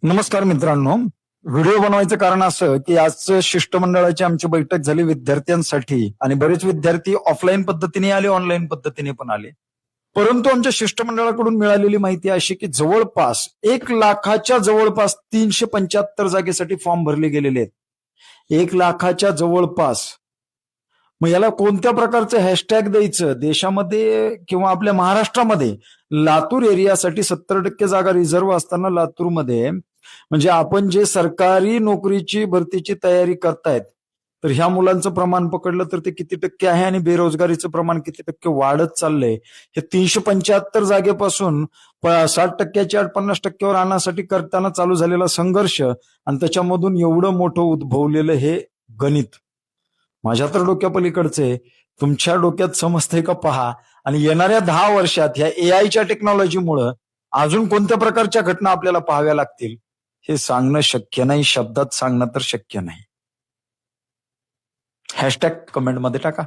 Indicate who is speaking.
Speaker 1: नमस्कार मित्रांनो. व्हिडिओ बनवायचं कारण असं की आज शिष्टमंडळाची आमची बैठक झाली विद्यार्थ्यांसाठी आणि बरेच विद्यार्थी ऑफलाईन पद्धतीने आले, ऑनलाईन पद्धतीने पण आले. परंतु आमच्या शिष्टमंडळाकडून मिळालेली माहिती अशी की जवळपास 1,00,000च्या जवळपास 375 जागेसाठी फॉर्म भरले गेलेले आहेत. 1,00,000च्या जवळपास. मग याला कोणत्या प्रकारचं हॅशटॅग द्यायचं? देशामध्ये किंवा आपल्या महाराष्ट्रामध्ये लातूर एरियासाठी 70% जागा रिझर्व्ह असताना लातूरमध्ये म्हणजे आपण जे सरकारी नोकरीची भरतीची तयारी करतायत, तर ह्या मुलांचं प्रमाण पकडलं तर ते किती टक्के आहे आणि बेरोजगारीचं प्रमाण किती टक्के वाढत चाललंय. हे 375 जागेपासून 60%च्या 50%वर आणण्यासाठी करताना चालू झालेला संघर्ष आणि त्याच्यामधून एवढं मोठं उद्भवलेलं हे गणित माझ्या तर डोक्यापलीकडचे. तुमच्या डोक्यात समजतंय का पहा. आणि येणाऱ्या 10 वर्षात ह्या एआयच्या टेक्नॉलॉजीमुळं अजून कोणत्या प्रकारच्या घटना आपल्याला पाहाव्या लागतील हे सांगणं शक्य नाही, शब्दात सांगणं तर शक्य नाही. हॅशटॅग कमेंटमध्ये टाका.